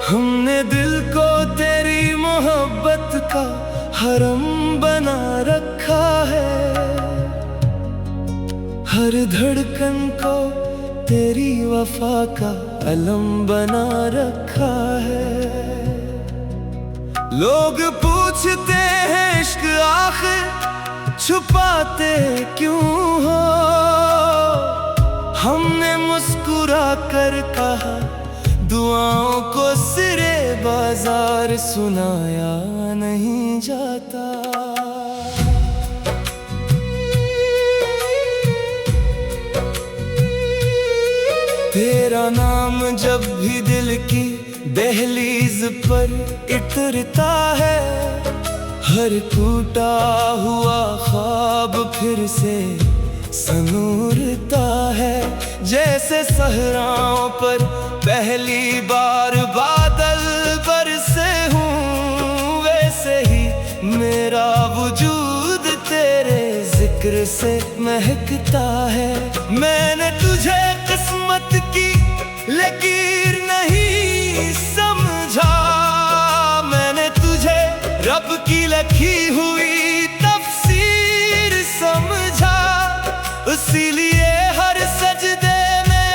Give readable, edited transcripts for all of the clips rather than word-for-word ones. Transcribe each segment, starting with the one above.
हमने दिल को तेरी मोहब्बत का हरम बना रखा है, हर धड़कन को तेरी वफा का अलम बना रखा है। लोग पूछते हैं इश्क आखिर छुपाते क्यों हो, हमने मुस्कुरा कर कहा दुआओं को सिरे बाजार सुनाया नहीं जाता। तेरा नाम जब भी दिल की दहलीज पर इतरता है, हर टूटा हुआ ख्वाब फिर से संूरता है। जैसे सहराओं पर पहली बार बादल बरसे हूँ, वैसे ही मेरा वजूद तेरे जिक्र से महकता है। मैंने तुझे किस्मत की लकीर नहीं समझा, मैंने तुझे रब की लिखी हुई तफसीर समझा। इसीलिए हर सजदे में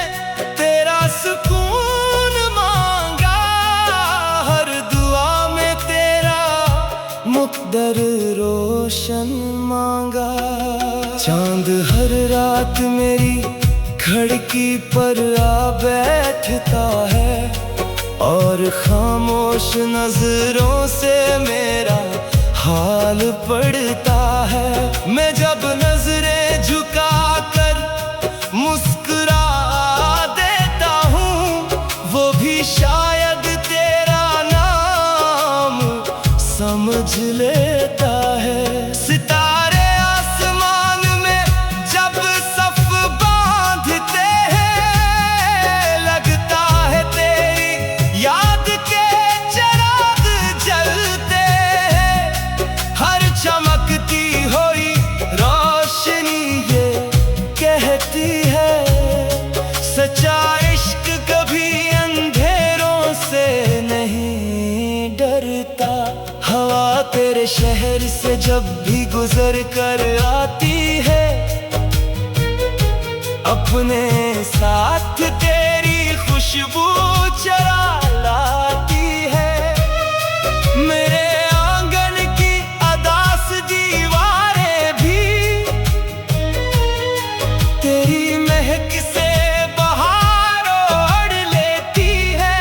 तेरा सुकून मांगा, हर दुआ में तेरा मुक़द्दर रोशन मांगा। चांद हर रात मेरी खिड़की पर आ बैठता है, और खामोश नजरों से मेरा हाल पड़ता है। मैं जब नजरें झुका कर मुस्कुरा देता हूँ, वो भी शायद तेरा नाम समझ लेता है। सितारे आसमान में जब सफ बांधते हैं, लगता है तेरी याद के चिराग जलते हैं। हर चमकती हुई रोशनी ये कहती है, सच्चा इश्क कभी अंधेरों से नहीं डरता। हवा तेरे शहर से जब भी गुजर कर आती है, अपने साथ तेरी खुशबू चरा लाती है। मेरे आंगन की अदास दीवारें भी तेरी महक से बहार ओढ़ लेती है।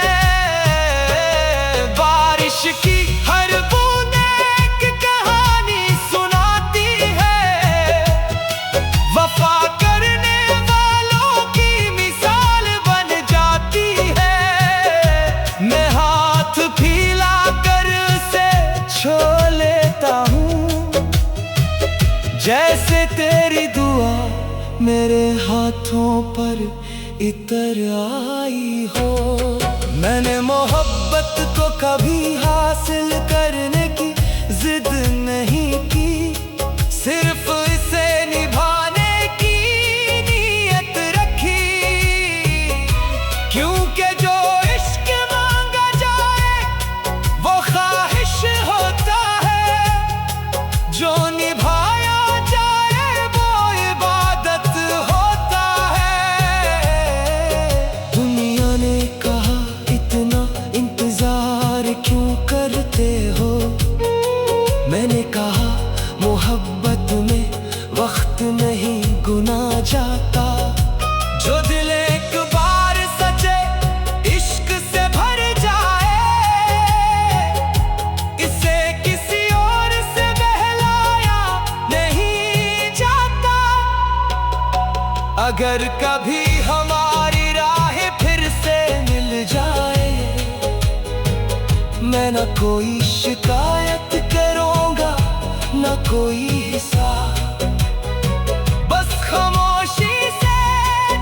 बारिश की हर बूंद एक कहानी सुनाती है, वफा करने वालों की मिसाल बन जाती है। मैं हाथ फैला कर उसे छू लेता हूँ, जैसे तेरी दुआ मेरे हाथों पर इतर आई हो। मैंने मोहब्बत को कभी हासिल करने की जिद नहीं की, सिर्फ इसे निभाने की नीयत रखी। क्योंकि जो इश्क मांगा जाए वो ख्वाहिश होता है, जो निभाया जाए वो इबादत होता है। दुनिया ने कहा इतना इंतजार क्यों करते हो, मैंने कहा मोहब्बत में वक्त नहीं गुना जाता। जो दिल एक बार सचे इश्क से भर जाए, इसे किसी और से बहलाया नहीं जाता। अगर कभी हमारी राह फिर से मिल जाए, मैं न कोई शिकायत करूँगा, न कोई हिसाब। बस खामोशी से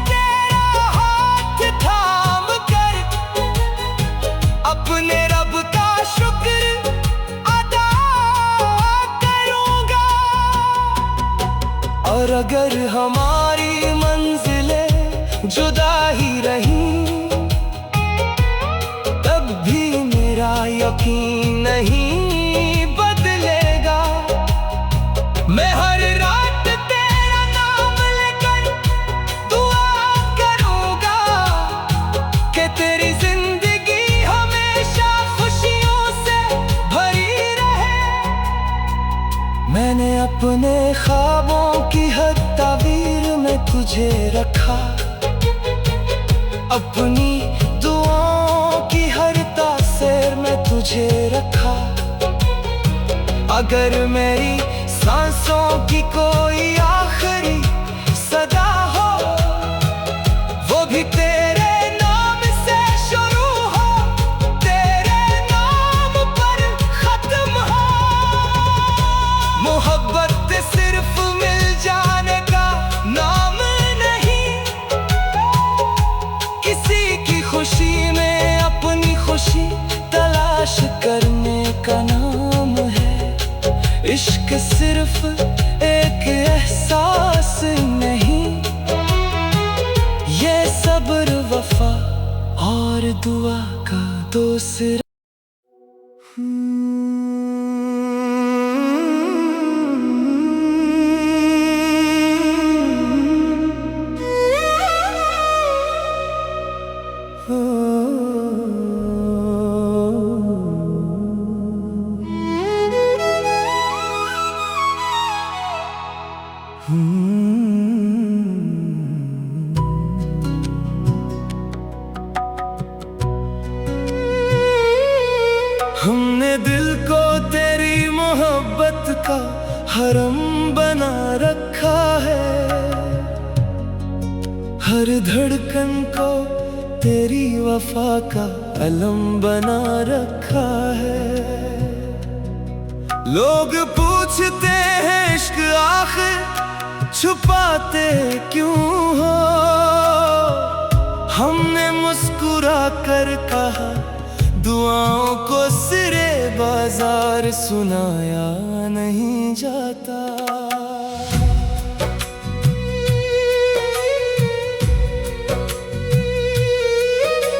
तेरा हाथ थाम कर अपने रब का शुक्र अदा करूँगा। और अगर हमारी मंजिलें जुदा ही रहीं, तब भी मेरा यकीन नहीं बदलेगा। मैं हर रात तेरा नाम लेकर दुआ करूँगा कि तेरी जिंदगी हमेशा खुशियों से भरी रहे। मैंने अपने ख्वाबों की हर ताबीर में तुझे रखा, अपनी दुआओं की हर तासीर में तुझे रखा। अगर मेरी सांसों की कोई आखिरी सदा हो, वो भी तेरे नाम से शुरू हो, तेरे नाम पर खत्म हो। मोहब्बत सिर्फ मिल जाने का नाम नहीं, किसी की खुशी में अपनी खुशी तलाश करने का नाम है। इश्क सिर्फ एक एहसास नहीं, ये सब्र वफा और दुआ का दूसरा। हमने दिल को तेरी मोहब्बत का हरम बना रखा है, हर धड़कन को तेरी वफा का अलम बना रखा है। लोग पूछते हैं इश्क आखिर छुपाते क्यों हो, हमने मुस्कुरा कर कहा दुआओं को सिरे बाजार सुनाया नहीं जाता।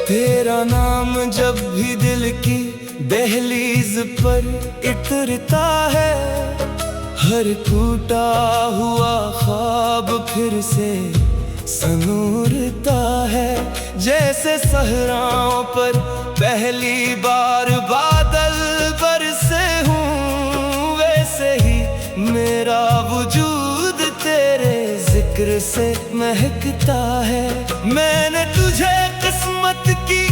तेरा नाम जब भी दिल की दहलीज पर इतरता है, हर टूटा हुआ ख्वाब फिर से संूरता है। जैसे सहराओं पर पहली बार बादल बरसे हूँ, वैसे ही मेरा वजूद तेरे जिक्र से महकता है। मैंने तुझे किस्मत की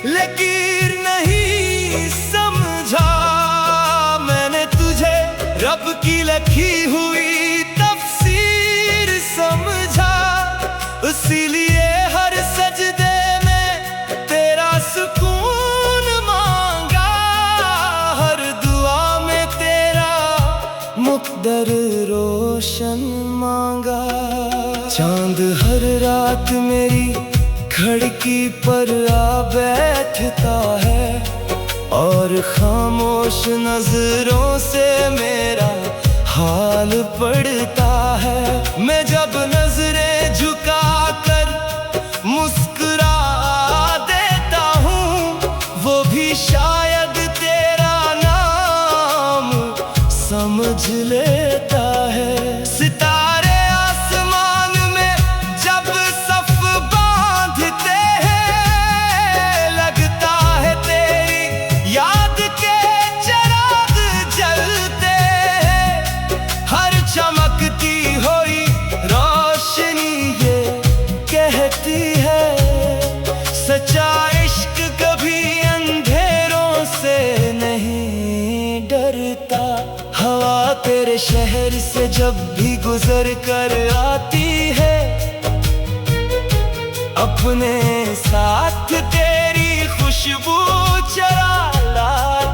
लकीर नहीं समझा, मैंने तुझे रब की लिखी हुई तफसीर समझा। इसीलिए हर सजदे में तेरा सुकून मांगा, हर दुआ में तेरा मुक़द्दर रोशन मांगा। चांद हर रात मेरी खिड़की पर आ बैठता है, और खामोश नजरों से मेरा हाल पड़ता है। मैं जब नजरें झुका कर मुस्कुरा देता हूँ, वो भी शायद तेरा नाम समझ लेता है। सितारे आसमान में जब सफ बांधते हैं, लगता है तेरी याद के चिराग जलते हैं। हर चमकती हुई रोशनी ये कहती है, सच्चा इश्क कभी अंधेरों से नहीं डरता। हवा तेरे शहर से जब भी गुजर कर आती है, अपने साथ तेरी खुशबू चरा लाती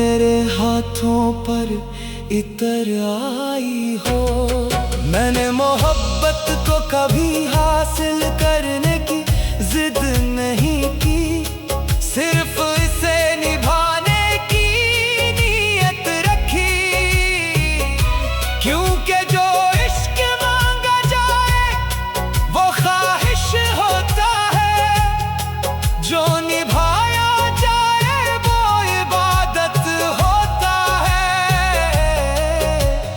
मेरे हाथों पर इतर आई हो। मैंने मोहब्बत को कभी हासिल करने की जिद नहीं की, सिर्फ इसे निभाने की नीयत रखी। क्योंकि जो इश्क मांगा जाए वो ख्वाहिश होता है, जो निभाया जाए वो इबादत होता है।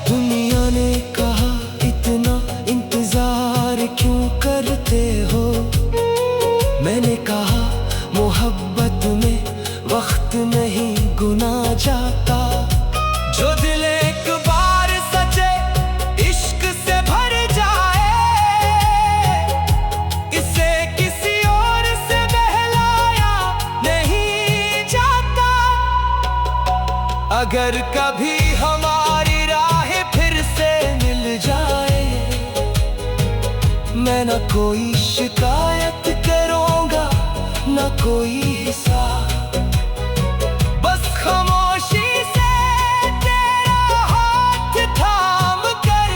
दुनिया ने कहा इतना इंतजार क्यों करते हो, मैंने कहा मोहब्बत में वक्त नहीं गुना जाता। जो दिल एक बार सचे इश्क से भर जाए, इसे किसी और से बहलाया नहीं जाता। अगर कभी हमारी राहें फिर से मिल जाए, मैं न कोई शिकायत करूंगा न कोई हिसाब, बस खामोशी से तेरा हाथ थाम कर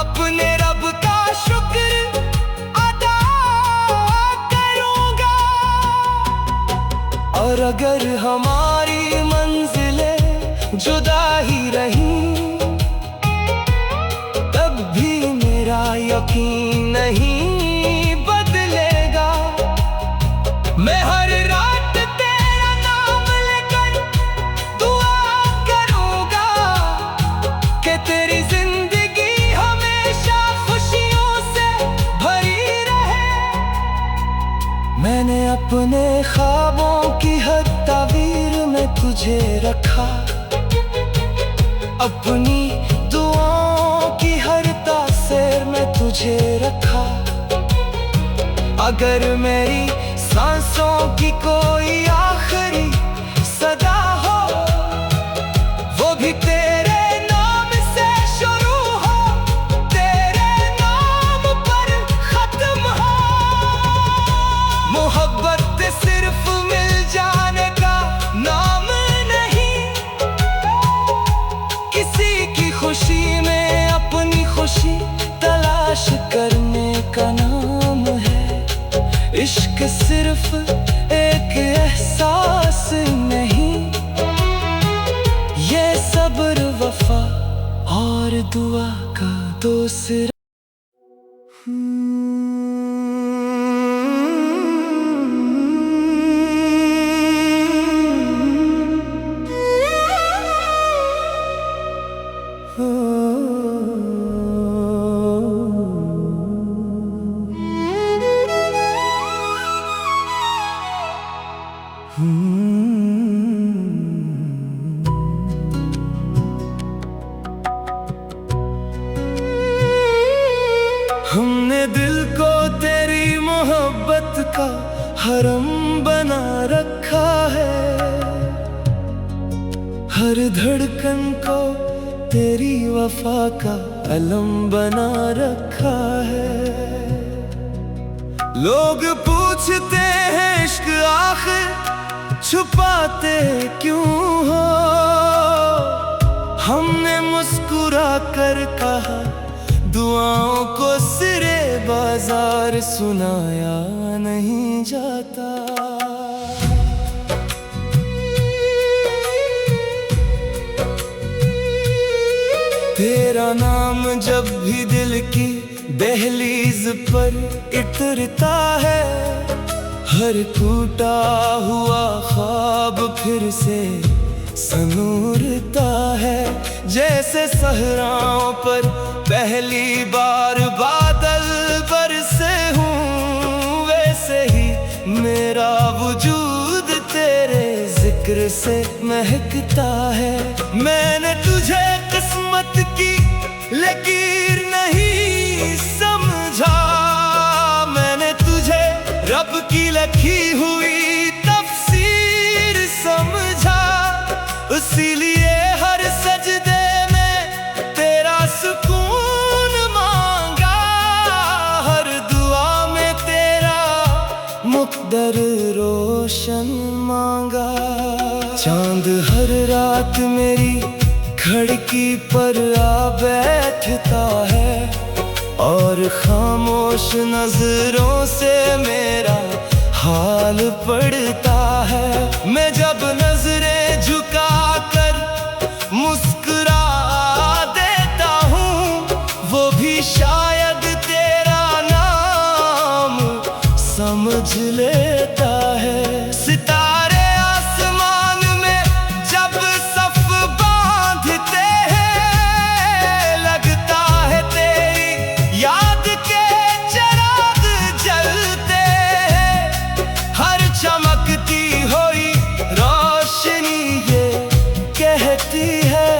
अपने रब का शुक्र अदा करूंगा। और अगर हमारी मंजिलें जुदा ही रहीं, तब भी मेरा यकीन नहीं बदलेगा। मैं हर रात तेरा नाम लेकर दुआ करूंगा कि तेरी जिंदगी हमेशा खुशियों से भरी रहे। मैंने अपने ख्वाबों की हर ताबीर में तुझे रखा, अपनी दुआओं की हर तासीर में तुझे रखा। अगर मेरी सांसों की कोई आखिरी सदा हो, वो भी तेरे नाम से शुरू हो, तेरे नाम पर खत्म हो। मोहब्बत सिर्फ मिल जाने का नाम नहीं, किसी की खुशी में अपनी खुशी तलाश करने का नाम है। इश्क सिर्फ एक एहसास नहीं, ये सब्र वफा और दुआ का दूसरा। हमने दिल को तेरी मोहब्बत का हरम बना रखा है, हर धड़कन को तेरी वफा का अलम बना रखा है। लोग पूछते हैं इश्क आखिर छुपाते क्यों हो, हमने मुस्कुरा कर कहा दुआओं को सिरे बाजार सुनाया नहीं जाता। तेरा नाम जब भी दिल की दहलीज पर इतरता है, हर टूटा हुआ ख्वाब फिर से संूरता है। जैसे सहराओं पर पहली बार बादल बरसे हूँ, वैसे ही मेरा वजूद तेरे जिक्र से महकता है। मैंने तुझे किस्मत की लकीर नहीं समझा, मैंने तुझे रब की लिखी हुई तफसीर समझा। इसीलिए हर सजदे में तेरा सुकून मांगा, हर दुआ में तेरा मुक़द्दर रोशन मांगा। चांद रात मेरी खिड़की पर आ बैठता है और खामोश नजरों से मेरा हाल पड़ता है। मैं जब नजरें झुका कर मुस्कुरा देता हूँ, वो भी शायद तेरा नाम समझ लेता है। सितारे आसमान में जब सफ बांधते हैं, लगता है तेरी याद के चिराग जलते हैं। हर चमकती हुई रोशनी ये कहती है,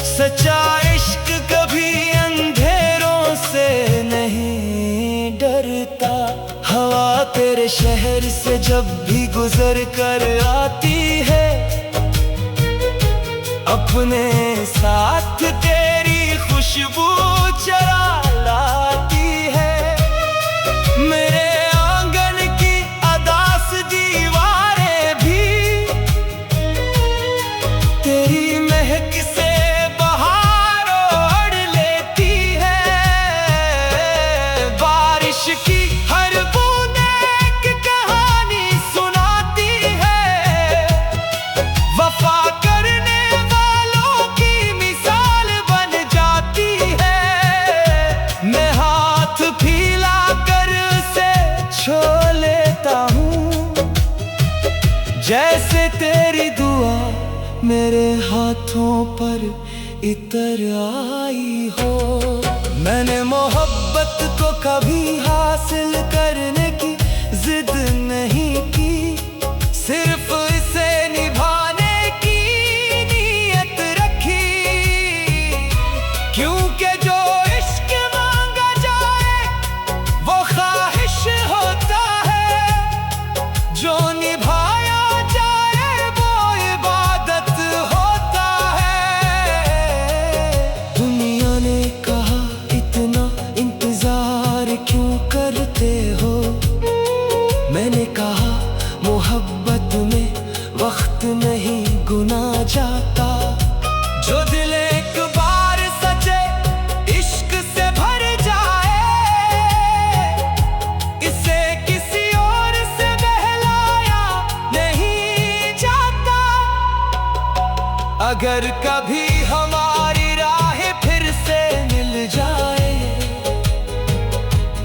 सच्चा इश्क कभी अंधेरों से नहीं डरता। हवा तेरे शहर से जब भी गुजर कर आती है, अपने साथ तेरी खुशबू चरा लाती है। मेरे आंगन की अदास दीवारें भी तेरी महक से बहार ओढ़ लेती है। बारिश की हर बूंद एक कहानी सुनाती है, वफा करने वालों की मिसाल बन जाती है। मैं हाथ फैला कर उसे छू लेता हूँ, जैसे तेरी दुआ मेरे हाथों पर इतर आई हो। मैंने मोहब्बत को कभी हासिल करने की जिद नहीं की, सिर्फ इसे निभाने की नीयत रखी। क्योंकि जो इश्क मांगा जाए वो ख्वाहिश होता है, जो निभाया जाए वो इबादत होता है। दुनिया ने कहा इतना इंतजार क्यों करते हो, मैंने कहा मोहब्बत में वक्त नहीं गुना जाता। जो दिल एक बार सचे इश्क से भर जाए, इसे किसी और से बहलाया नहीं जाता। अगर कभी हमारी राहें फिर से मिल जाए,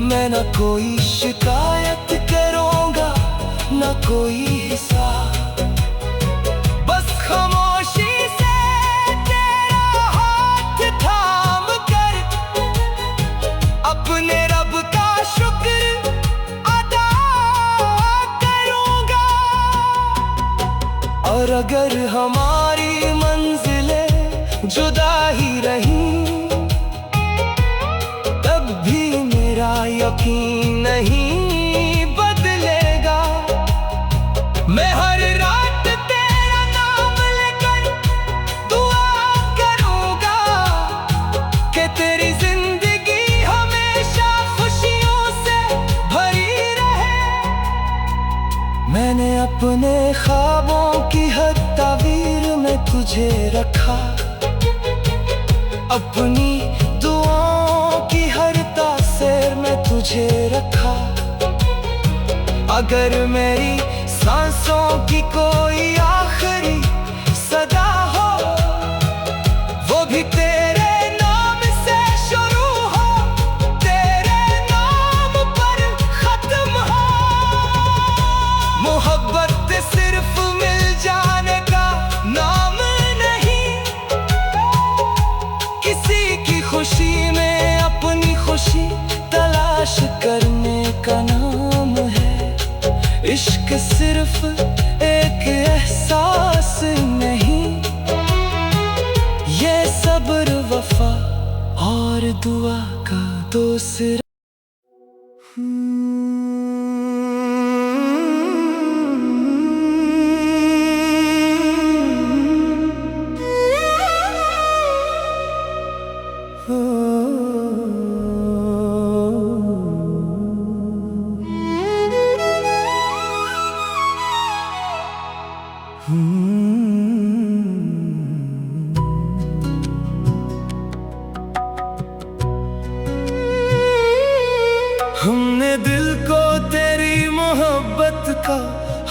मैं न कोई शिकायत करूंगा न कोई हिसाब। बस खामोशी से तेरा हाथ थाम कर अपने रब का शुक्र अदा करूंगा। और अगर हमारी मंजिलें जुदा ही रहीं, तब भी मेरा यकीन नहीं बदलेगा। मैं हर रात तेरा नाम लेकर दुआ करूंगा कि तेरी जिंदगी हमेशा खुशियों से भरी रहे। मैंने अपने ख्वाबों की हर तावीर में तुझे रखा, अपनी दुआओं की हर तासीर में तुझे रखा। अगर मेरी सांसों की कोई आखिरी सदा हो, वो भी तेरे नाम से शुरू हो, तेरे नाम पर खत्म हो। मोहब्बत सिर्फ मिल जाने का नाम नहीं, किसी की खुशी में अपनी खुशी तलाश करने का नाम है। इश्क सिर्फ एक एहसास नहीं, ये सब्र वफा और दुआ का दूसरा।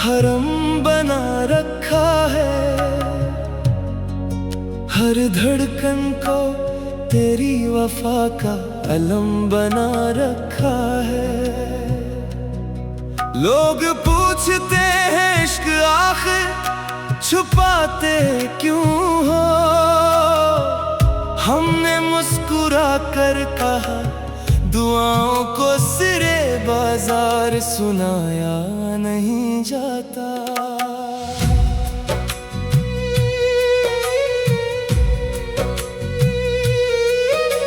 हरम बना रखा है। हर धड़कन को तेरी वफा का अलम बना रखा है। लोग पूछते हैं इश्क आखिर छुपाते क्यों हो? हमने मुस्कुरा कर कहा दुआओं को सिरे बाजार सुनाया नहीं जाता।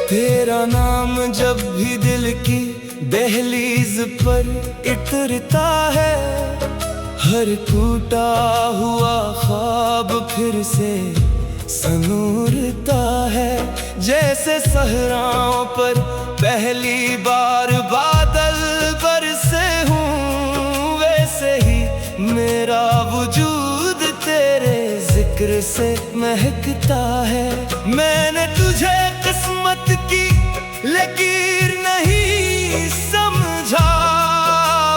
तेरा नाम जब भी दिल की दहलीज पर इतरता है, हर टूटा हुआ ख्वाब फिर से संूरता है। जैसे सहराओं पर पहली बार बादल बरसे हूँ, वैसे ही मेरा वजूद तेरे जिक्र से महकता है। मैंने तुझे किस्मत की लकीर नहीं समझा,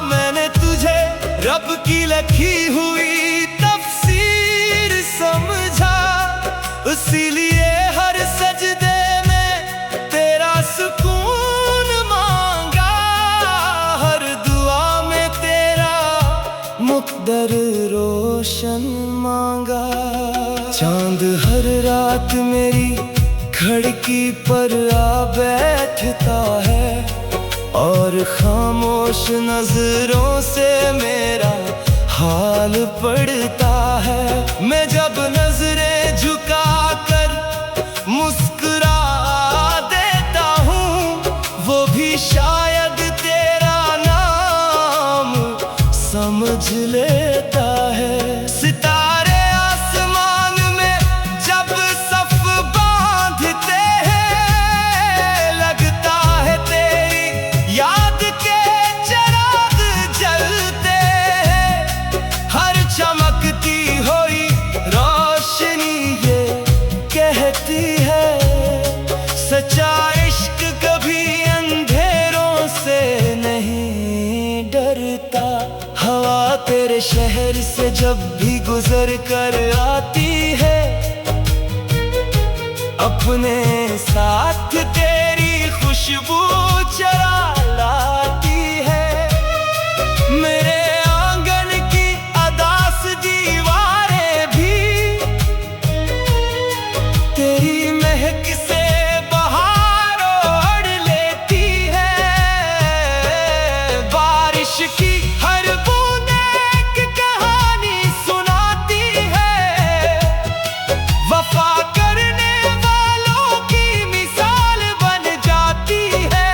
मैंने तुझे रब की लिखी हुई तफसीर समझा। इसीलिए हर सजदे में तेरा सुकून मांगा, हर दुआ में तेरा मुक़द्दर रोशन मांगा। चांद हर रात मेरी खिड़की पर आ बैठता है, और खामोश नजरों से मेरा हाल पड़ता है। मैं जब नजरें झुका कर मुस्कुरा देता हूँ, वो भी शायद तेरा नाम समझ लेता है। सितारे आसमान में जब सफ बांधते हैं, लगता है तेरी याद के चिराग जलते हैं। हर चमकती हुई रोशनी ये कहती है, सच्चा इश्क कभी अंधेरों से नहीं डरता। हवा तेरे शहर से जब भी गुजर कर आती है, अपने साथ तेरी खुशबू चरा लाती है। मेरे आंगन की अदास दीवारें भी तेरी महक से बहार ओढ़ लेती है। बारिश की हर बूंद एक कहानी सुनाती है, वफा करने वालों की मिसाल बन जाती है।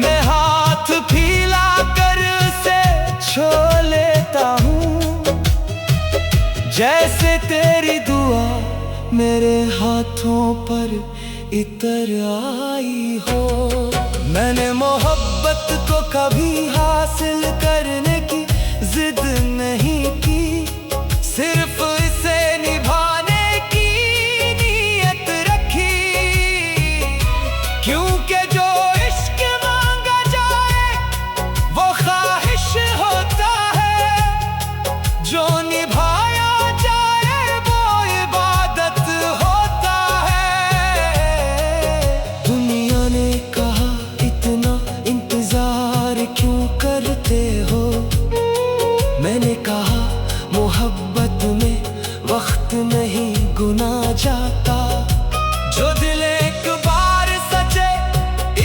मैं हाथ फैला कर उसे छू लेता हूँ, जैसे तेरी दुआ मेरे हाथों पर इतर आई हो। मैंने मोहब्बत को कभी हासिल करने की जिद नहीं की, सिर्फ इसे निभाने की नीयत रखी। क्योंकि जो इश्क मांगा जाए वो ख्वाहिश होता है, जो निभाया जाए वो इबादत होता है। दुनिया ने कहा इतना इंतजार क्यों करते हो? मैंने कहा मोहब्बत में वक्त नहीं गुना जाता। जो दिल एक बार सचे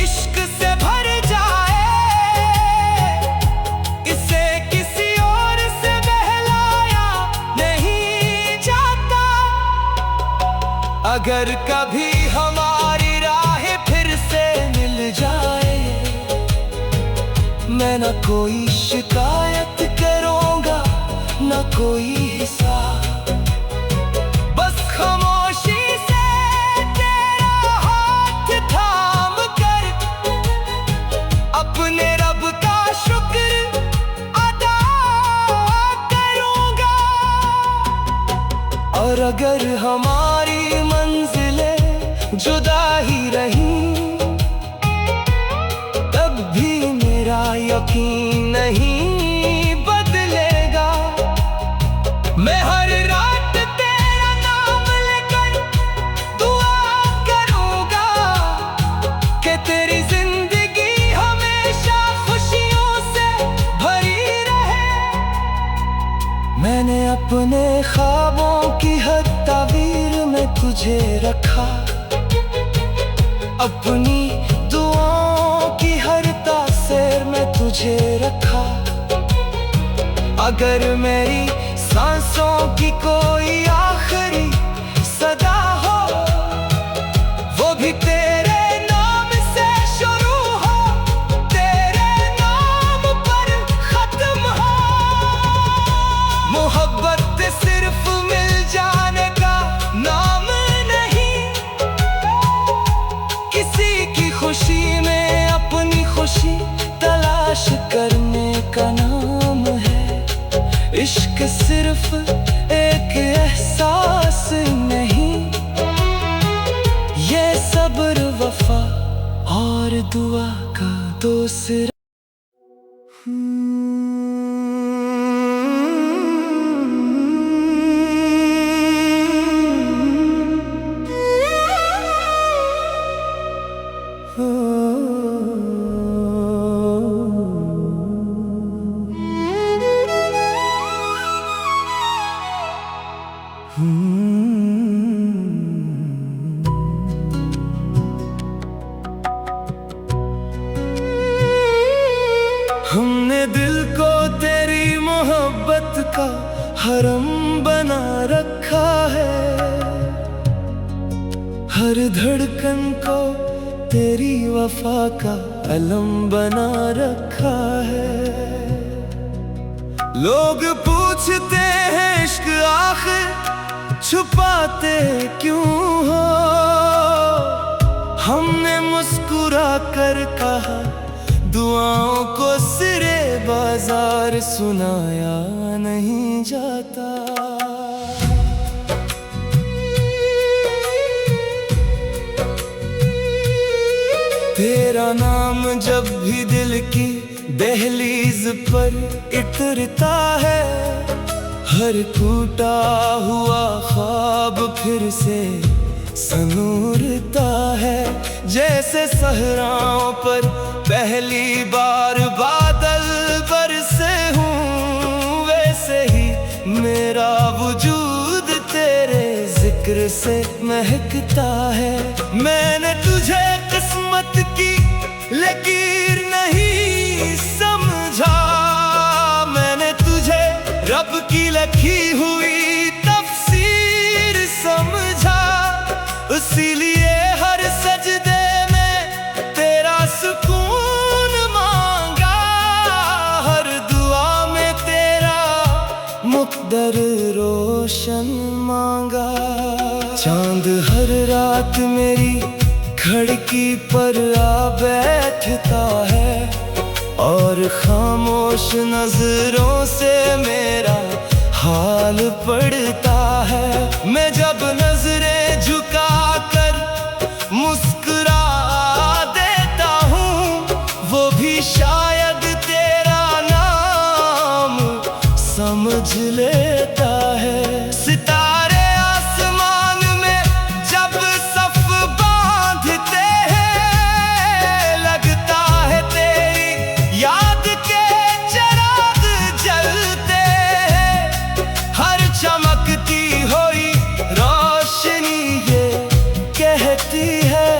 इश्क से भर जाए, इसे किसी और से बहलाया नहीं जाता। अगर कभी हमारी राहें फिर से मिल जाए, मैं न कोई शिकायत करूंगा न कोई हिसाब। बस खामोशी से तेरा हाथ थाम कर अपने रब का शुक्र अदा करूंगा। और अगर हमारी मंजिलें जुदा ही रहीं, तब भी मेरा यकीन नहीं बदलेगा। तुझे रखा, अपनी दुआओं की हर तासीर में तुझे रखा। अगर मेरी सांसों की कोई आखिरी सदा हो, वो भी तेरे नाम से शुरू हो, तेरे नाम पर खत्म हो। मोहब्बत सिर्फ मिल जाने का नाम नहीं, किसी की खुशी में अपनी खुशी तलाश करने का नाम है। इश्क सिर्फ एक एहसास नहीं, ये सब्र वफा और दुआ का दूसरा। हमने दिल को तेरी मोहब्बत का हरम बना रखा है, हर धड़कन को तेरी वफा का अलम बना रखा है। लोग पूछते हैं इश्क आखिर छुपाते क्यों हो, हमने मुस्कुरा कर कहा दुआओं को सिरे बाजार सुनाया नहीं जाता। तेरा नाम जब भी दिल की दहलीज पर इतरता है, हर टूटा हुआ ख्वाब फिर से संूरता है। जैसे सहराओं पर पहली बार बादल बरसे हूँ, वैसे ही मेरा वजूद तेरे जिक्र से महकता है। मैंने तुझे किस्मत की लकीर नहीं समझा, मैंने तुझे रब की लिखी हुई तफसीर समझा। इसीलिए हर सजदे में तेरा सुकून मांगा, हर दुआ में तेरा मुक़द्दर रोशन मांगा। चांद हर रात मेरी खिड़की पर आ बैठता है, और खामोश नजरों से मेरा हाल पड़ता है। मैं जब नजरें झुका कर मुस्कुरा देता हूँ, वो भी शायद तेरा नाम समझ लेता है। सितारे आसमान में जब सफ बांधते हैं, लगता है तेरी याद के चिराग जलते हैं। हर चमकती हुई रोशनी ये कहती है,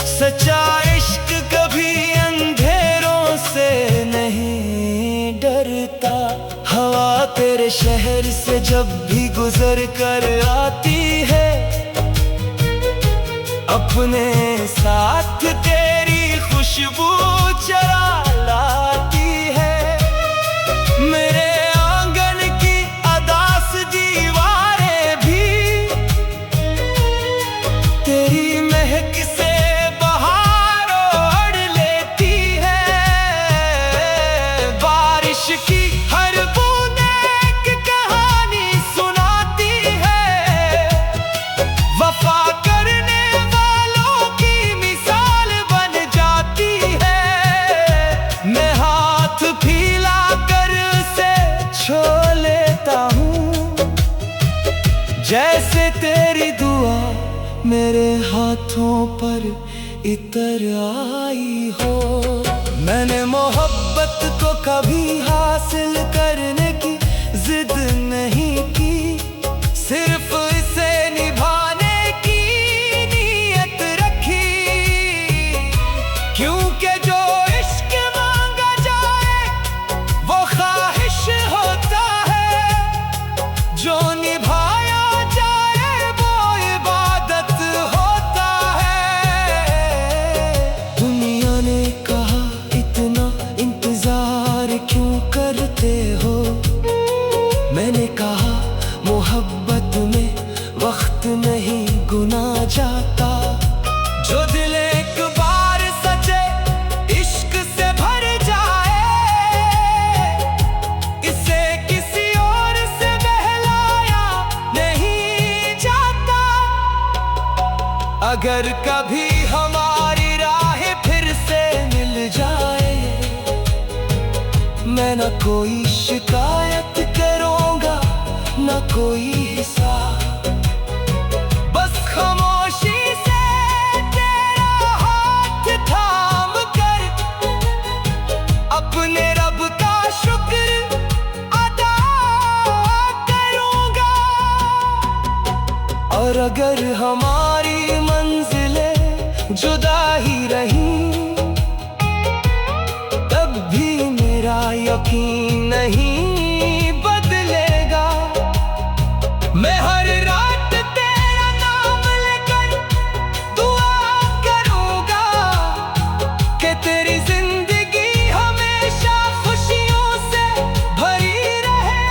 सच्चा इश्क कभी अंधेरों से नहीं डरता। हवा तेरे शहर से जब भी गुजर कर आती है, अपने साथ तेरी खुशबू चरा लाती है। मेरे आंगन की अदास दीवारें भी तेरी महक से बहार ओढ़ लेती है। बारिश की हर बूंद एक कहानी सुनाती है, वफा करने वालों की मिसाल बन जाती है। मैं हाथ फैला कर उसे छू लेता हूँ, जैसे तेरी दुआ मेरे हाथों पर इतर आई हो। मैंने मोहब्बत को कभी हासिल करने की जिद नहीं की, सिर्फ इसे निभाने अगर कभी हमारी राहें फिर से मिल जाए, मैं न कोई शिकायत करूंगा न कोई हिसाब, बस खामोशी से तेरा हाथ थाम कर अपने रब का शुक्र अदा करूंगा। और अगर हमारी मंजिलें जुदा ही रहीं, तब भी मेरा यकीन नहीं बदलेगा। मैं हर रात तेरा नाम लेकर दुआ करूंगा कि तेरी जिंदगी हमेशा खुशियों से भरी रहे।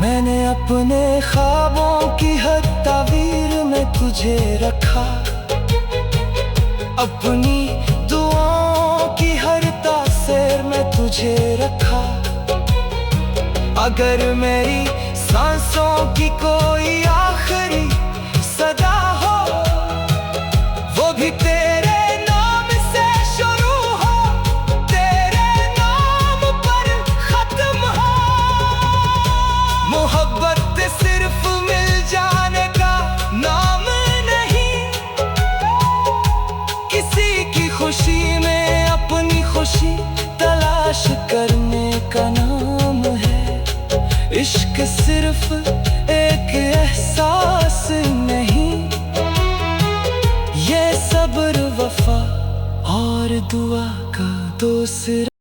मैंने अपने ख्वाबों की हर ताबीर में तुझे रखा, अपनी दुआओं की हर तासीर में तुझे रखा। अगर मेरी सांसों की कोई आखिरी सदा हो, वो भी तेरे नाम से शुरू हो, तेरे नाम पर खत्म हो। मोहब्बत सिर्फ मिल जाने का नाम नहीं, किसी की खुशी में अपनी खुशी तलाश करने का नाम है। इश्क सिर्फ एक एहसास नहीं, ये सब्र वफा और दुआ का दूसरा